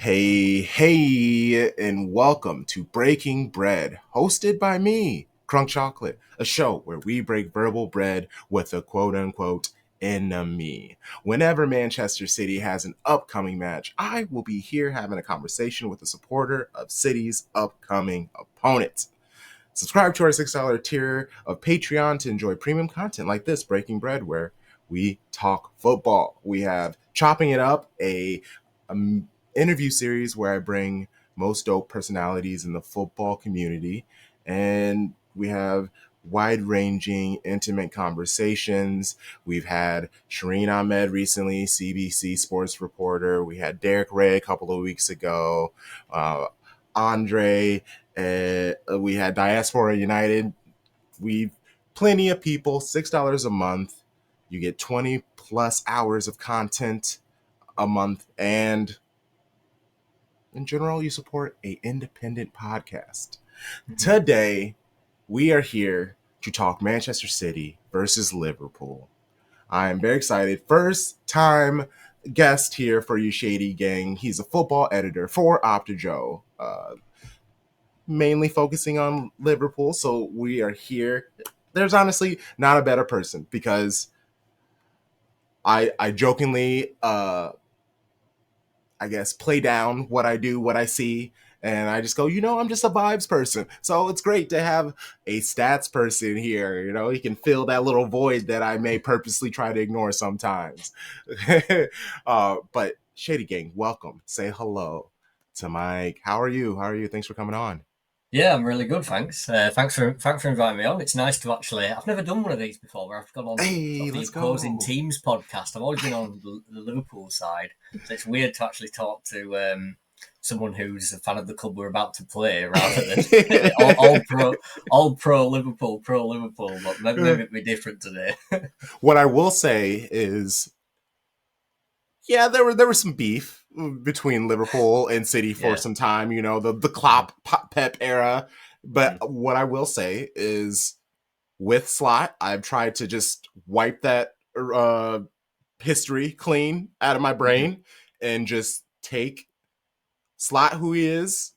Hey, and welcome to Breaking Bread, hosted by me, Crunk Chocolate, a show where we break verbal bread with a quote-unquote enemy. Whenever Manchester City has an upcoming match, I will be here having a conversation with a supporter of City's upcoming opponent. Subscribe to our $6 tier of Patreon to enjoy premium content like this, Breaking Bread, where we talk football. We have Chopping It Up, a interview series where I bring most dope personalities in the football community, and we have wide-ranging, intimate conversations. We've had Shireen Ahmed recently, CBC sports reporter. We had Derek Ray a couple of weeks ago. Andre. We had Diaspora United. We've plenty of people. $6 a month. You get 20 plus hours of content a month, and in general, you support a independent podcast. Today, we are here to talk Manchester City versus Liverpool. I am very excited. First time guest here for you, Shady Gang. He's a football editor for OptaJoe, mainly focusing on Liverpool. So we are here. There's honestly not a better person because I jokingly I guess, play down what I do, what I see. And I just go, I'm just a vibes person. So it's great to have a stats person here. He can fill that little void that I may purposely try to ignore sometimes. But Shady Gang, welcome. Say hello to Mike. How are you? Thanks for coming on. Yeah, I'm really good, thanks. Thanks for inviting me on. It's nice to I've never done one of these before where I've gone on Hey, sort of the let's opposing go. teams podcast. I've always been on the Liverpool side, so it's weird to actually talk to someone who's a fan of the club we're about to play rather than all pro Liverpool, but maybe it'd be different today. What I will say is, yeah, there was some beef between Liverpool and City for Yeah. some time, the Klopp Pep era. But what I will say is, with Slot, I've tried to just wipe that history clean out of my Mm-hmm. brain and just take Slot who he is.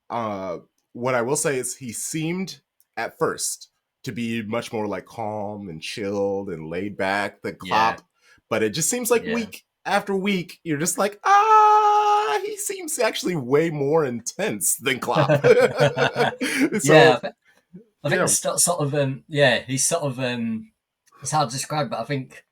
Uh, what I will say is he seemed at first to be much more like calm and chilled and laid back than Yeah, Klopp, but it just seems like yeah, week after week, you're just like, he seems actually way more intense than Klopp. yeah. So, I think yeah. it's sort of he's sort of it's hard to describe, but I think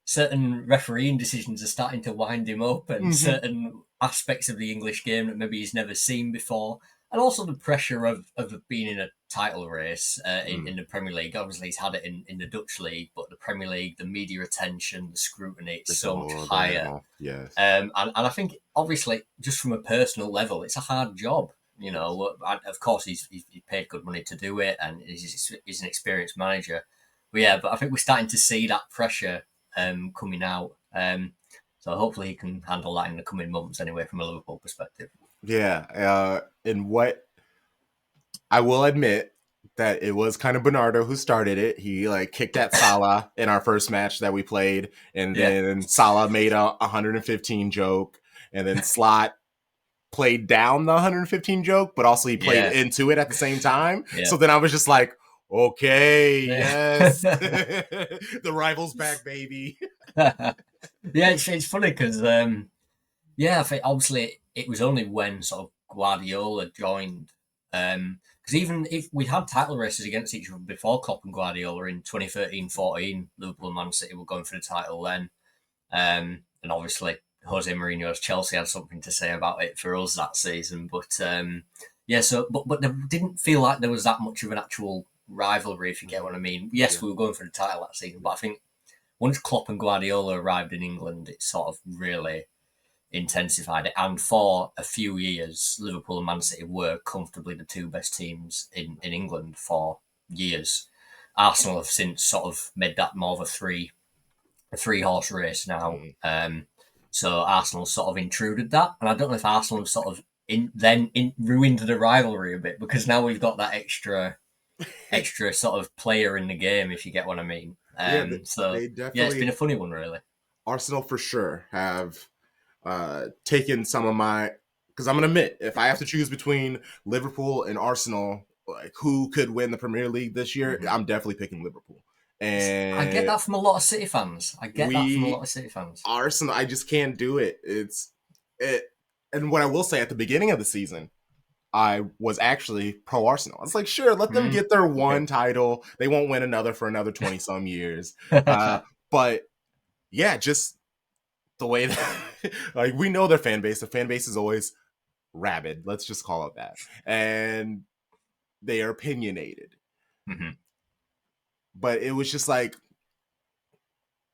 certain refereeing decisions are starting to wind him up, and Mm-hmm. certain aspects of the English game that maybe he's never seen before, and also the pressure of being in a title race in the Premier League. Obviously, he's had it in the Dutch league, but the Premier League, the media attention, the scrutiny, it's It's a so much little higher. bit, yes. And I think, obviously, just from a personal level, it's a hard job. Of course, he's paid good money to do it, and he's an experienced manager. But I think we're starting to see that pressure coming out. So hopefully he can handle that in the coming months, anyway, from a Liverpool perspective. Yeah. And what I will admit that it was kind of Bernardo who started it. He like kicked at Salah in our first match that we played, and Yeah, then Salah made a 115 joke, and then Slot played down the 115 joke, but also he played yeah, into it at the same time. yeah. So then I was just like, okay, Yeah, yes, the rivals back, baby. yeah. It's funny because I think obviously it was only when sort of Guardiola joined. Because even if we had title races against each other before Klopp and Guardiola in 2013-14, Liverpool and Man City were going for the title then. And obviously Jose Mourinho's Chelsea had something to say about it for us that season. But there didn't feel like there was that much of an actual rivalry, if you get what I mean. Yes, Yeah. we were going for the title that season, but I think once Klopp and Guardiola arrived in England, it sort of really intensified it. And for a few years, Liverpool and Man City were comfortably the two best teams in England for years. Arsenal have since sort of made that more of a three horse race now. Mm. So Arsenal sort of intruded that, and I don't know if Arsenal have sort of ruined the rivalry a bit, because now we've got that extra sort of player in the game, if you get what I mean. Yeah, So they yeah, it's been definitely, a funny one, really. Arsenal for sure have taken some of my because I'm gonna admit, if I have to choose between Liverpool and Arsenal, like who could win the Premier League this year, Mhm. I'm definitely picking Liverpool. I get And that from a lot of City fans. I get that from a lot we of City fans. Arsenal, I just can't do it. It. And what I will say at the beginning of the season, I was actually pro Arsenal. I was like, sure, let them Mm, get their okay. one title. They won't win another for another 20 some years. But yeah, just the way that, like, we know their fan base. The fan base is always rabid. Let's just call it that. And they are opinionated. Mhm, But it was just like,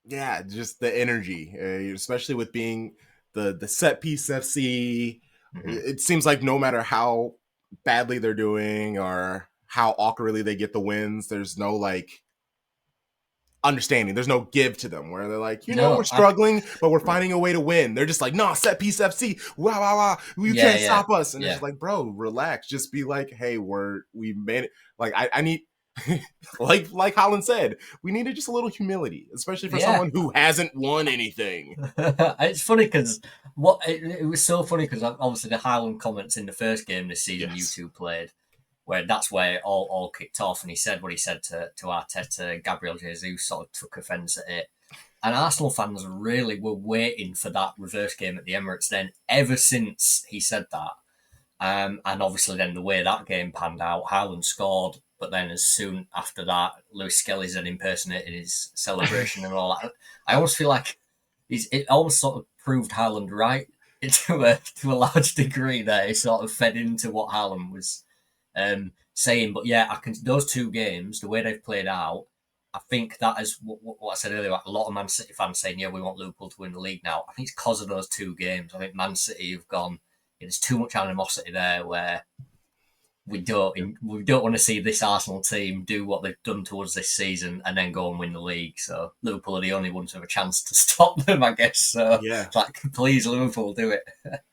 yeah, just the energy, especially with being the set piece FC. mhm. It seems like no matter how badly they're doing or how awkwardly they get the wins, there's no like understanding. There's no give to them where they're like, we're No, struggling, but we're finding a way to win. They're just like, no, set piece FC. Wow, wow, wow. You yeah, can't yeah, stop us. And it's yeah, just like, bro, relax. Just be like, hey, we made it. Like, I need, like Holland said, we needed just a little humility, especially for yeah. someone who hasn't won anything. It's funny because it was so funny because obviously the Highland comments in the first game this season you Yes. two played, where that's where it all kicked off, and he said what he said to Arteta. Gabriel Jesus sort of took offence at it, and Arsenal fans really were waiting for that reverse game at the Emirates. Then ever since he said that, and obviously then the way that game panned out, Haaland scored, but then as soon after that, Lewis Skelly's then impersonating his celebration and all that. I almost feel like it almost sort of proved Haaland right to a large degree there. He sort of fed into what Haaland was saying. But yeah, I can those two games, the way they've played out, I think that is what I said earlier. Like a lot of Man City fans saying, "Yeah, we want Liverpool to win the league now." I think it's because of those two games. I think Man City have gone. There's too much animosity there where we don't want to see this Arsenal team do what they've done to us this season and then go and win the league. So Liverpool are the only ones with a chance to stop them, I guess. So Yeah. it's like, please, Liverpool, do it.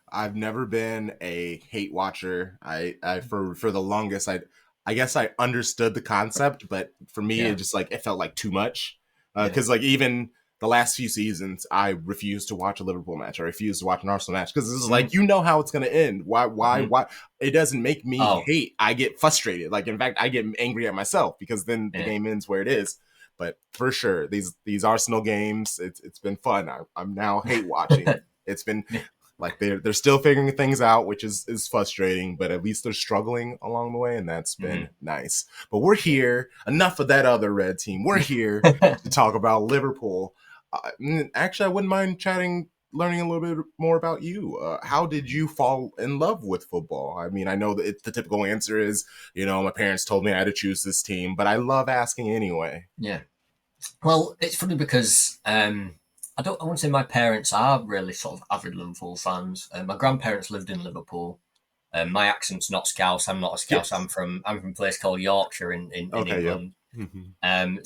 I've never been a hate watcher. I for the longest, I guess I understood the concept, but for me, Yeah, it felt like too much. yeah, Because like even the last few seasons, I refused to watch a Liverpool match. I refused to watch an Arsenal match because this is mm, like how it's gonna end. mm-hmm. Why? It doesn't make me Oh, hate. I get frustrated. Like in fact, I get angry at myself because then the yeah, game ends where it is. But for sure, these Arsenal games, it's been fun. I'm now hate watching. It's been like they're still figuring things out, which is frustrating, but at least they're struggling along the way, and that's mm-hmm. been nice. But we're here. Enough of that other red team. We're here to talk about Liverpool. Actually, I wouldn't mind learning a little bit more about you. How did you fall in love with football? I mean, I know that the typical answer is, my parents told me I had to choose this team, but I love asking anyway. Yeah. Well, it's funny because I want to say my parents are really sort of avid Liverpool fans. My grandparents lived in Liverpool. My accent's not Scouse. I'm not a Scouse. Yes. I'm from a place called Yorkshire in Okay. Yep. England. Mm-hmm.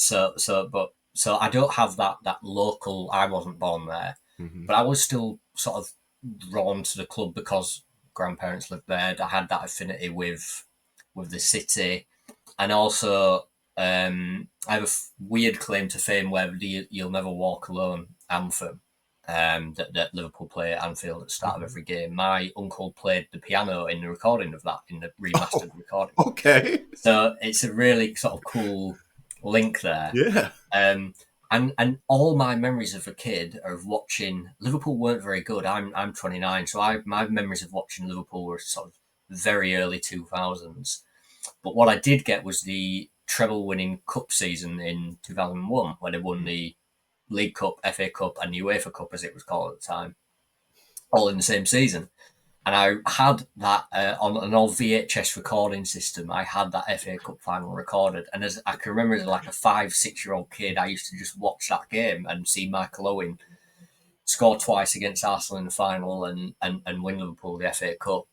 So I don't have that local. I wasn't born there, Mm-hmm. but I was still sort of drawn to the club because grandparents lived there. I had that affinity with the city, and also I have a weird claim to fame where the "You'll Never Walk Alone" anthem that Liverpool play at Anfield at the start of Mm-hmm. every game. My uncle played the piano in the recording of that, in the Oh, remastered recording. okay. So it's a really sort of cool link there. Yeah. Um, and all my memories of a kid are of watching Liverpool weren't very good. I'm 29, so my memories of watching Liverpool were sort of very early 2000s. But what I did get was the treble winning cup season in 2001 when they won the League Cup, FA Cup, and UEFA Cup as it was called at the time, all in the same season. And I had that on an old VHS recording system. I had that FA Cup final recorded, and as I can remember, as like a 5, 6 year old kid, I used to just watch that game and see Michael Owen score twice against Arsenal in the final and win Liverpool the FA Cup.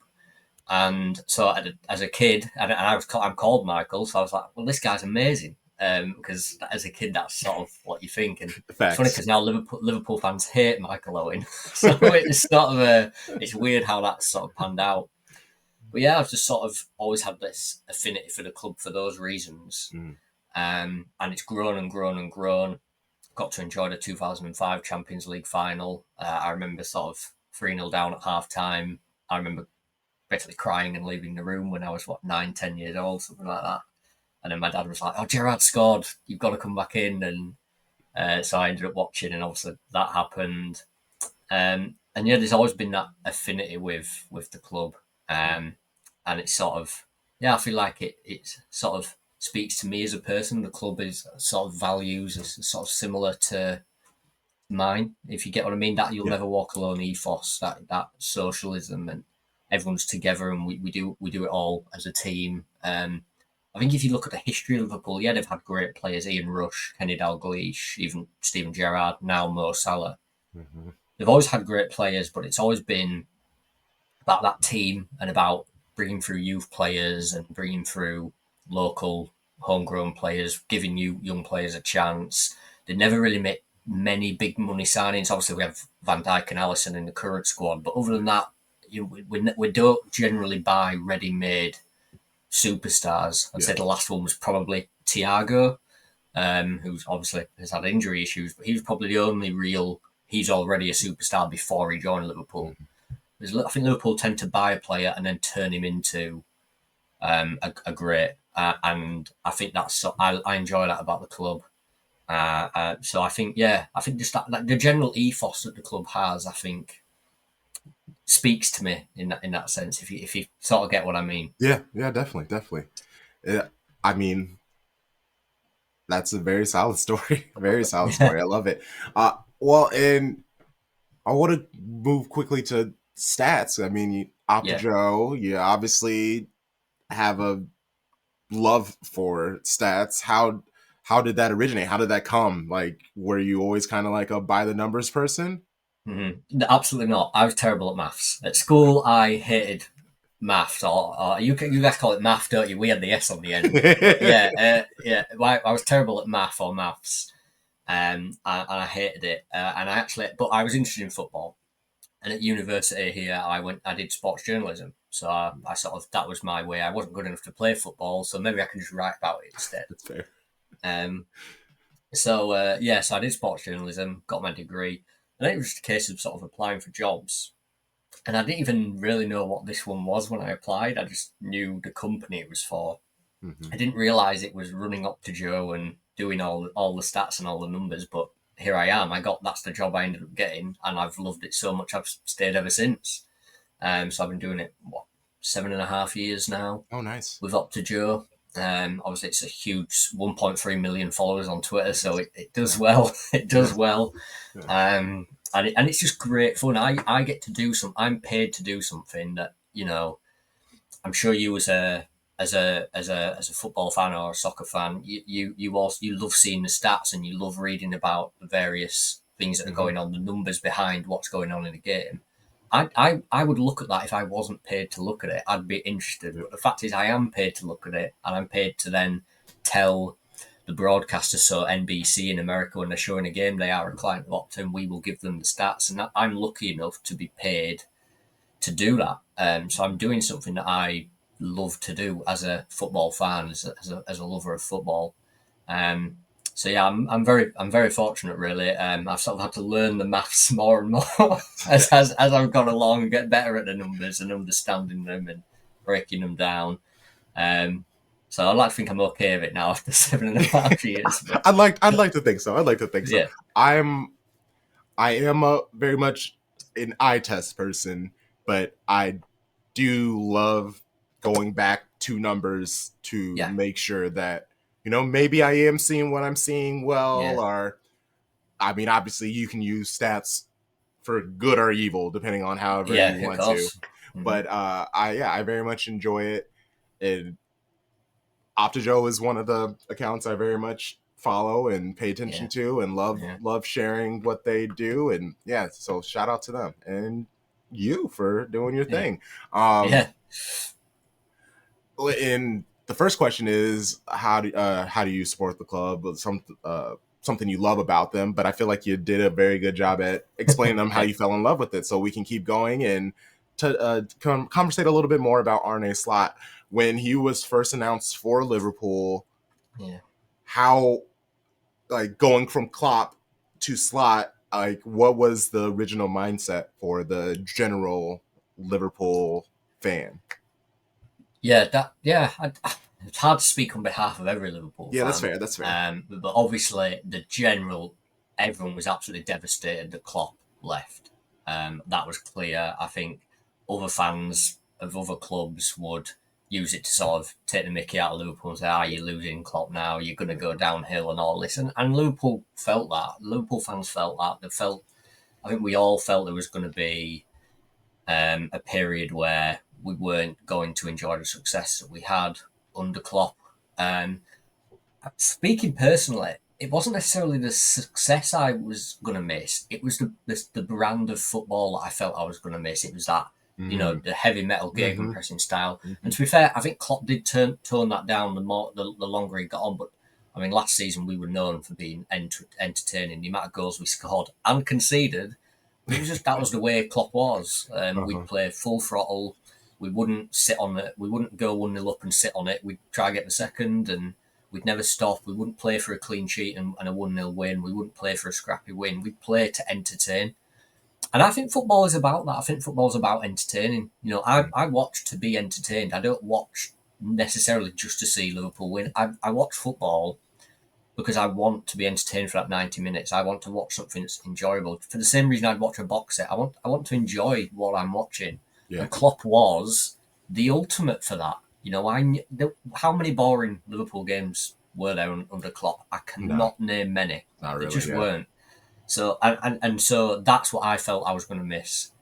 And so as a kid, and I'm called Michael, so I was like, well, this guy's amazing. Because as a kid, that's sort of what you think. And it's funny Facts. because now Liverpool fans hate Michael Owen, so it's sort of it's weird how that sort of panned out. But yeah, I've just sort of always had this affinity for the club for those reasons, Mm. and it's grown and grown and grown. Got to enjoy the 2005 Champions League final. I remember sort of 3-0 down at half time. I remember basically crying and leaving the room when I was 9, 10 years old, something like that. And then my dad was like, "Oh, Gerrard scored! You've got to come back in." And so I ended up watching, and obviously that happened. And yeah, there's always been that affinity with the club, and it's sort of, yeah, I feel like it sort of speaks to me as a person. The club is sort of values is sort of similar to mine, if you get what I mean. That you'll Yeah. never walk alone ethos, that socialism, and everyone's together, and we do it all as a team. I think if you look at the history of Liverpool, yeah, they've had great players: Ian Rush, Kenny Dalglish, even Steven Gerrard, now Mo Salah. Mm-hmm. They've always had great players, but it's always been about that team and about bringing through youth players and bringing through local homegrown players, giving you young players a chance. They never really made many big money signings. Obviously, we have Van Dijk and Alisson in the current squad, but other than that, we don't generally buy ready-made superstars. I'd Yeah. say the last one was probably Thiago, who's obviously has had injury issues, but he was probably the only real. He's already a superstar before he joined Liverpool. Mm-hmm. I think Liverpool tend to buy a player and then turn him into a great, and I think that's I enjoy that about the club. So I think, yeah, I think just that, like, the general ethos that the club has, I think speaks to me in that sense. If you sort of get what I mean. Yeah. Yeah. Definitely. Definitely. Yeah. I mean, that's a very solid story. Very solid Yeah, story. I love it. Well, and I want to move quickly to stats. I mean, yeah. OptaJoe, you obviously have a love for stats. How did that originate? How did that come? Like, were you always kind of like a by the numbers person? Mm-hmm. Absolutely not. I was terrible at maths at school. I hated maths, or you guys call it math, don't you? We had the S on the end, but yeah, yeah. I was terrible at math or maths, and I hated it. And but I was interested in football. And at university here, I did sports journalism. So I sort of, that was my way. I wasn't good enough to play football, so maybe I can just write about it instead. That's fair. Um, yeah, so I did sports journalism, got my degree, and then it was just a case of sort of applying for jobs. And I didn't even really know what this one was when I applied. I just knew the company it was for. Mm-hmm. I didn't realize it was running up to Joe and doing all the stats and all the numbers, but here I am. That's the job I ended up getting, and I've loved it so much. I've stayed ever since. So I've been doing it 7.5 years now Oh, nice. with OptaJoe. Obviously, it's a huge 1.3 million followers on Twitter, so it does well. It does Yeah. well, Yeah. and it's just great fun. I get to do some. I'm paid to do something that, I'm sure you as a football fan or a soccer fan, you also you love seeing the stats and you love reading about the various things that are Mm-hmm. going on, the numbers behind what's going on in the game. I would look at that if I wasn't paid to look at it. I'd be interested. Yeah. But the fact is, I am paid to look at it, and I'm paid to then tell the broadcasters, so NBC in America, when they're showing a game, they are a client of Opta, and we will give them the stats. And I'm lucky enough to be paid to do that. So I'm doing something that I love to do as a football fan, as a lover of football. Um, so yeah, I'm very fortunate, really. I've sort of had to learn the maths more and more Yeah. as I've gone along and get better at the numbers and understanding them and breaking them down. Um, so I'd like to think I'm okay with it now after 7.5 years. But I'd like to think so. I'd like to think so. yeah, I'm I am a very much an eye test person, but I do love going back to numbers to yeah, make sure that, maybe I am seeing what I'm seeing well, yeah, or I mean, obviously you can use stats for good or evil depending on however yeah, you of want to. course. Mm-hmm. But I very much enjoy it. And OptaJoe is one of the accounts I very much follow and pay attention Yeah, to and love yeah, love sharing what they do. And yeah, so shout out to them and you for doing your yeah, thing. Um, yeah. and the first question is how do you support the club? Something you love about them, but I feel like you did a very good job at explaining them how Yeah, you fell in love with it, so we can keep going and to conversate a little bit more about Arne Slot when he was first announced for Liverpool. yeah. How, like, going from Klopp to Slot, like, what was the original mindset for the general Liverpool fan. It's hard to speak on behalf of every Liverpool fan. Yeah, that's fair. That's fair. But obviously, everyone was absolutely devastated that Klopp left. That was clear. I think other fans of other clubs would use it to sort of take the mickey out of Liverpool and say, you're losing Klopp now, you're going to go downhill and all this. And Liverpool felt that. Liverpool fans felt that. I think we all felt there was going to be a period where we weren't going to enjoy the success that we had under Klopp. Speaking personally, it wasn't necessarily the success I was going to miss. It was the brand of football that I felt I was going to miss. It was that, the heavy metal gegenpressing style. And to be fair, I think Klopp did tone that down the longer he got on. But I mean, last season we were known for being entertaining. The amount of goals we scored and conceded, that was the way Klopp was. We'd play full throttle. We wouldn't we wouldn't go 1-0 up and sit on it. We'd try to get the second, and we'd never stop. We wouldn't play for a clean sheet and a 1-0 win. We wouldn't play for a scrappy win. We'd play to entertain. And I think football is about that. I think football is about entertaining. I watch to be entertained. I don't watch necessarily just to see Liverpool win. I watch football because I want to be entertained for that 90 minutes. I want to watch something that's enjoyable. For the same reason I'd watch a box set. I want to enjoy what I'm watching. Yeah. And Klopp was the ultimate for that. How many boring Liverpool games were there under Klopp? I cannot name many. Not really, they just weren't. So and so that's what I felt I was going to miss.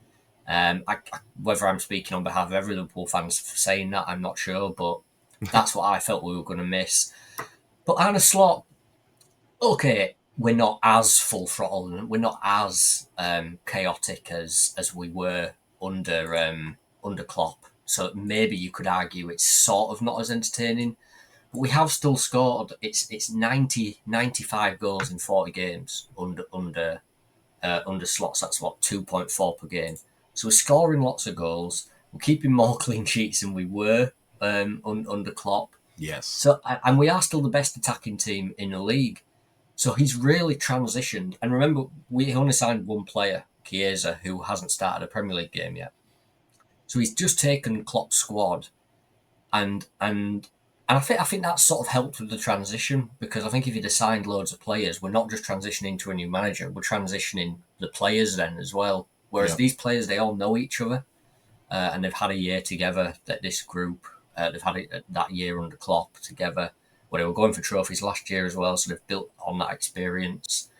Whether I'm speaking on behalf of every Liverpool fans for saying that, I'm not sure, but that's what I felt we were going to miss. But Arne Slot, okay, we're not as full throttle and we're not as chaotic as we were under Klopp. So maybe you could argue it's sort of not as entertaining. But we have still scored. It's 95 goals in 40 games under Slots. That's what, 2.4 per game. So we're scoring lots of goals. We're keeping more clean sheets than we were under Klopp. Yes. So and we are still the best attacking team in the league. So he's really transitioned. And remember, we only signed one player, Chiesa, who hasn't started a Premier League game yet. So he's just taken Klopp's squad, and I think that sort of helped with the transition, because I think if you'd assigned loads of players, we're not just transitioning to a new manager, we're transitioning the players then as well. Whereas these players, they all know each other, and they've had a year together. This group, they've had that year under Klopp together, where they were going for trophies last year as well. So they've built on that experience.